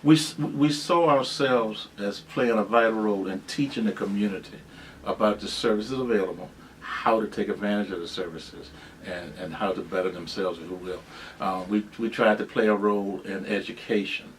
we saw ourselves as playing a vital role in teaching the community about the services available, how to take advantage of the services, and how to better themselves, if you will. We tried to play a role in education,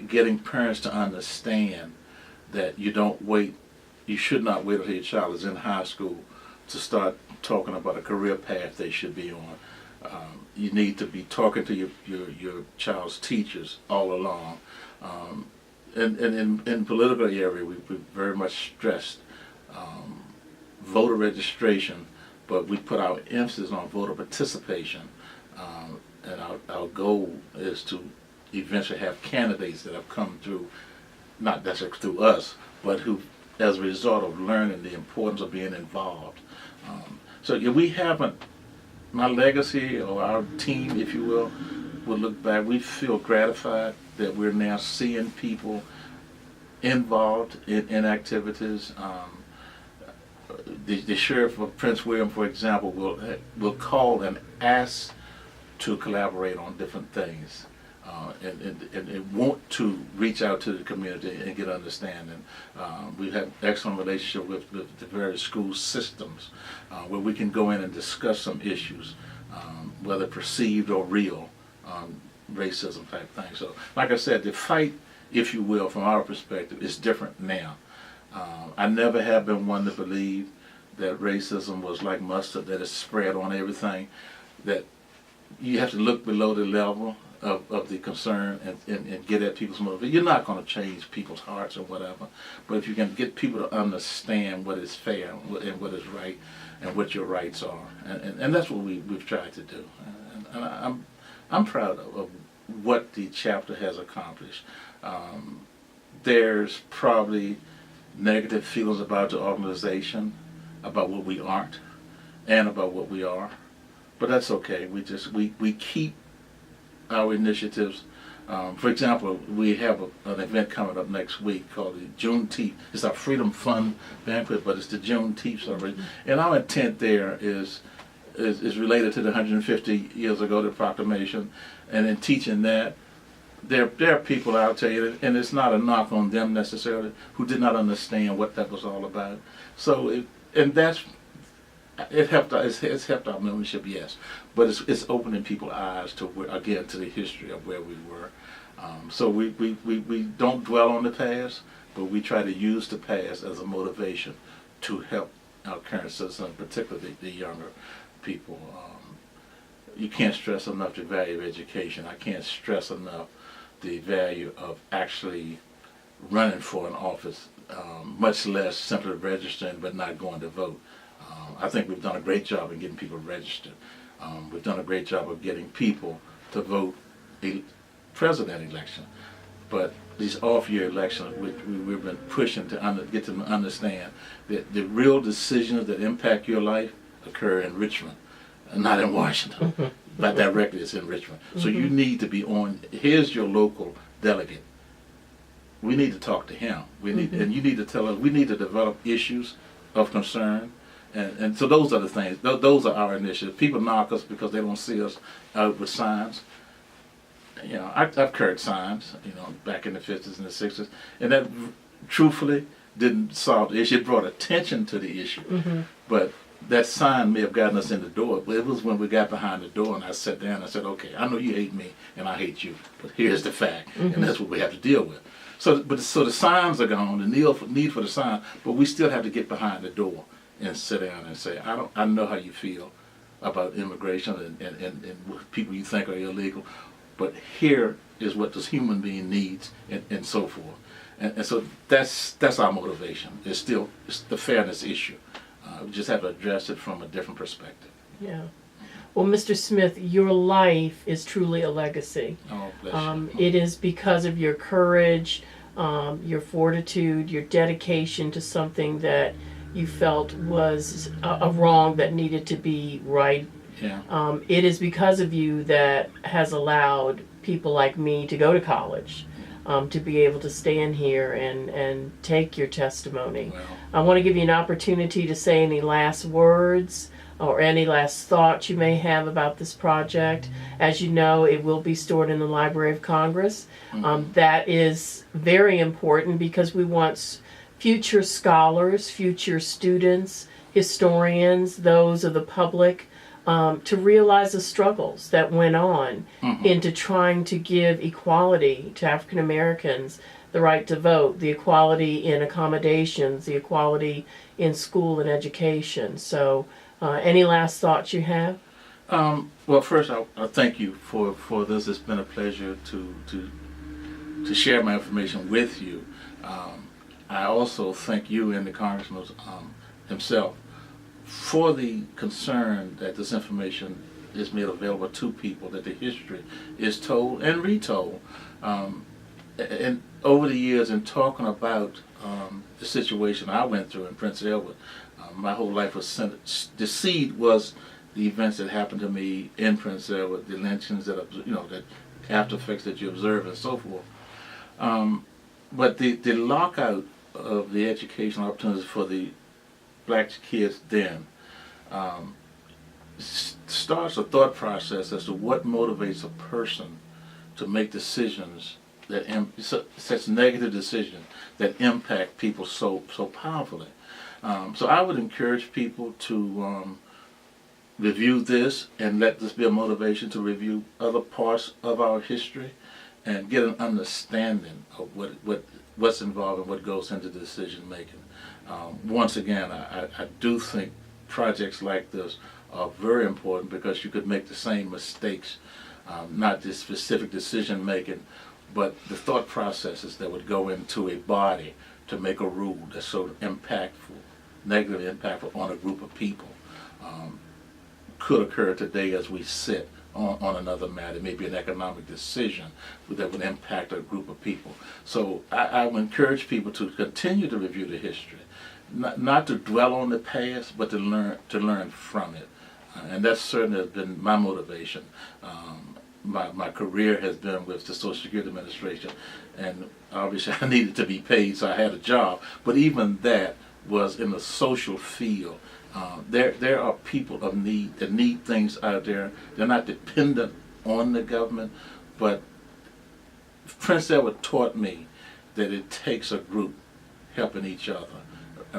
getting parents to understand that you should not wait until your child is in high school to start talking about a career path they should be on. You need to be talking to your child's teachers all along. And in political area, we very much stressed voter registration, but we put our emphasis on voter participation. And our goal is to eventually have candidates that have come through, not necessarily through us, but who, as a result of learning the importance of being involved. So yeah, we haven't, my legacy, or our team, if you will look back, we feel gratified that we're now seeing people involved in activities. The sheriff of Prince William, for example, will call and ask to collaborate on different things, and want to reach out to the community and get understanding. We have excellent relationship with the various school systems, where we can go in and discuss some issues, whether perceived or real, racism type thing. So, like I said, the fight, if you will, from our perspective, is different now. I never have been one to believe that racism was like mustard, that it's spread on everything, that you have to look below the level of the concern and get at people's motivation. You're not going to change people's hearts or whatever, but if you can get people to understand what is fair and what is right and what your rights are, and that's what we've tried to do. And I'm proud of what the chapter has accomplished. There's probably negative feelings about the organization, about what we aren't, and about what we are, but that's okay. We keep our initiatives. For example, we have an event coming up next week called the Juneteenth. It's our Freedom Fund banquet, but it's the Juneteenth celebration. And our intent there is related to the 150 years ago, the proclamation, and in teaching that, there are people out there, and it's not a knock on them necessarily, who did not understand what that was all about. So, it's helped our membership, yes, but it's opening people's eyes to the history of where we were. So we don't dwell on the past, but we try to use the past as a motivation to help our current citizens, particularly the younger people. You can't stress enough the value of education. I can't stress enough the value of actually running for an office, much less simply registering but not going to vote. I think we've done a great job in getting people registered. We've done a great job of getting people to vote a president election. But these off-year elections, we've been pushing to get them to understand that the real decisions that impact your life occur in Richmond, and not in Washington. But directly it's in Richmond. So you need to be on, here's your local delegate. We need to talk to him. And you need to tell us, we need to develop issues of concern. And so those are the things, those are our initiatives. People knock us because they don't see us out with signs. You know, I've carried signs, back in the 50s and the 60s, and that truthfully didn't solve the issue. It brought attention to the issue. But that sign may have gotten us in the door, but it was when we got behind the door and I sat down and I said, okay, I know you hate me and I hate you, but here's the fact, and that's what we have to deal with. So the signs are gone, the need for the sign, but we still have to get behind the door and sit down and say, I know how you feel about immigration and people you think are illegal, but here is what this human being needs, and so forth. And so that's our motivation. It's the fairness issue. We just have to address it from a different perspective. Yeah. Well, Mr. Smith, your life is truly a legacy. Oh, bless you. It is because of your courage, your fortitude, your dedication to something that you felt was a wrong that needed to be right. Yeah. It is because of you that has allowed people like me to go to college, to be able to stand here and take your testimony. Well, I want to give you an opportunity to say any last words or any last thoughts you may have about this project. As you know, it will be stored in the Library of Congress. That is very important because we want future scholars, future students, historians, those of the public, to realize the struggles that went on into trying to give equality to African Americans, the right to vote, the equality in accommodations, the equality in school and education. So, any last thoughts you have? Well, first, I thank you for this. It's been a pleasure to share my information with you. I also thank you and the Congressman himself for the concern that this information is made available to people, that the history is told and retold. And over the years, in talking about the situation I went through in Prince Edward, my whole life was centered. The seed was the events that happened to me in Prince Edward, the lynchings that that after effects that you observe and so forth. But the lockout of the educational opportunities for the black kids then starts a thought process as to what motivates a person to make decisions that such negative decisions that impact people so powerfully. So I would encourage people to review this and let this be a motivation to review other parts of our history and get an understanding of what's involved and what goes into decision making. Once again, I do think projects like this are very important because you could make the same mistakes, not just specific decision making, but the thought processes that would go into a body to make a rule that's so impactful, negatively impactful on a group of people, could occur today as we sit on another matter, maybe an economic decision that would impact a group of people. So I would encourage people to continue to review the history, not to dwell on the past, but to learn from it. And that certainly has been my motivation. My career has been with the Social Security Administration, and obviously I needed to be paid, so I had a job. But even that was in the social field. There are people of need that need things out there. They're not dependent on the government, but Prince Edward taught me that it takes a group helping each other,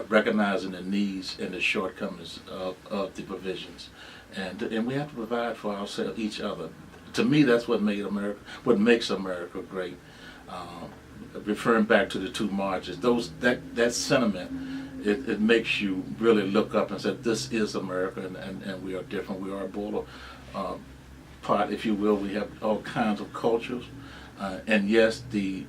recognizing the needs and the shortcomings of the provisions, and we have to provide for ourselves, each other. To me, that's what makes America great. Referring back to the two marches, that sentiment. It makes you really look up and say, this is America, and we are different. We are a border pot, if you will. We have all kinds of cultures. And yes,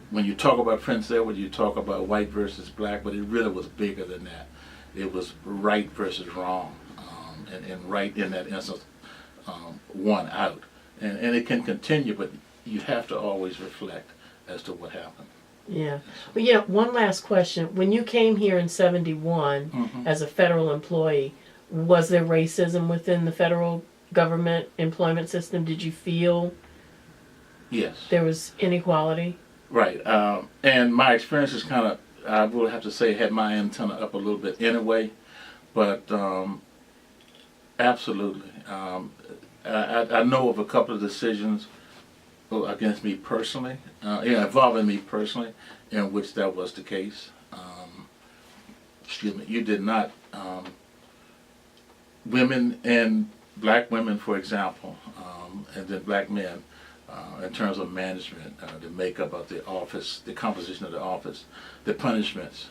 when you talk about Prince Edward, you talk about white versus black, but it really was bigger than that. It was right versus wrong, and right in that instance, won out. And it can continue, but you have to always reflect as to what happened. Yeah. Well, one last question. When you came here in 71 as a federal employee, was there racism within the federal government employment system? Did you feel yes there was inequality? Right. And my experience is kind of, I will have to say, had my antenna up a little bit anyway, but absolutely. I know of a couple of decisions against me personally, involving me personally, in which that was the case. You did not, women and black women, for example, and then black men, in terms of management, the makeup of the office, the composition of the office, the punishments,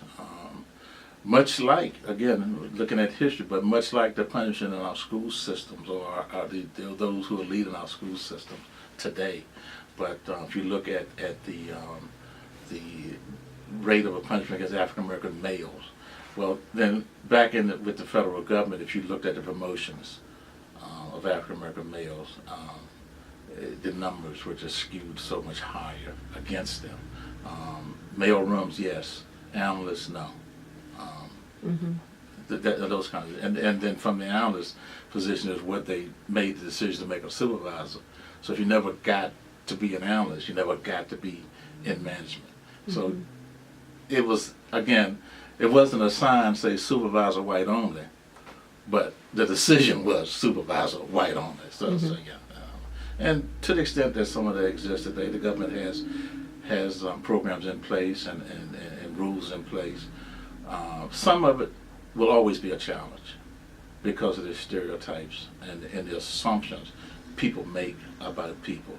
much like, again, looking at history, but much like the punishment in our school systems, or those who are leading our school systems today. But if you look at the rate of a punishment against African American males, well, then back with the federal government, if you looked at the promotions of African American males, the numbers were just skewed so much higher against them. Mail rooms, yes. Analysts, no. Those kinds of, and then from the analyst position is what they made the decision to make a supervisor. So if you never got to be an analyst, you never got to be in management. So it was, again, it wasn't a sign say supervisor white only, but the decision was supervisor white only. So yeah. And to the extent that some of that exists today, the government has programs in place and rules in place. Some of it will always be a challenge because of the stereotypes and the assumptions people make about people.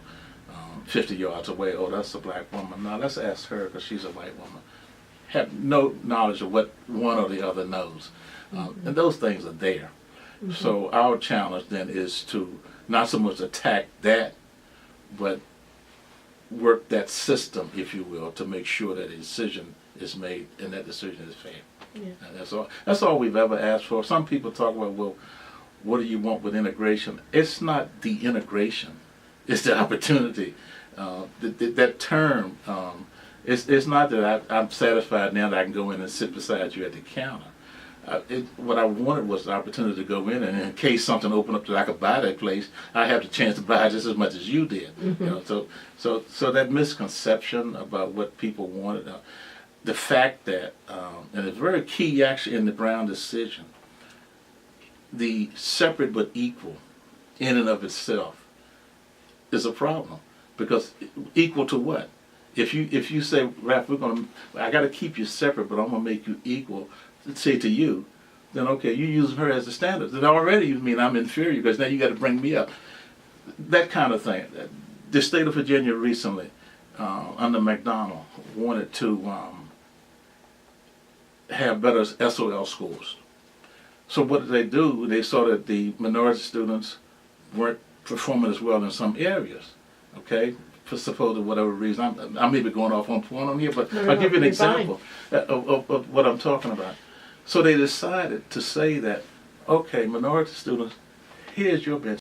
50 yards away, oh, that's a black woman. Now let's ask her because she's a white woman. Have no knowledge of what one or the other knows. And those things are there. So our challenge then is to not so much attack that, but work that system, if you will, to make sure that a decision is made and that decision is fair. Yeah. And that's all we've ever asked for. Some people talk about, well, what do you want with integration? It's not the integration, it's the opportunity. That term, it's not that I'm satisfied now that I can go in and sit beside you at the counter. What I wanted was the opportunity to go in, and in case something opened up that I could buy that place, I have the chance to buy just as much as you did. You know, so that misconception about what people wanted, the fact that, and it's very key actually in the Brown decision, the separate but equal in and of itself is a problem, because equal to what? If you say, Ralph, I got to keep you separate, but I'm gonna make you equal, say to you, then okay, you using her as the standard. Then already you mean I'm inferior because now you got to bring me up. That kind of thing. The state of Virginia recently, under McDonnell, wanted to have better SOL scores. So what did they do? They saw that the minority students weren't performing as well in some areas. Okay, for supposed whatever reason. I may be going off on point on here, but I'll give you an example of what I'm talking about. So they decided to say that, okay, minority students, here's your bench.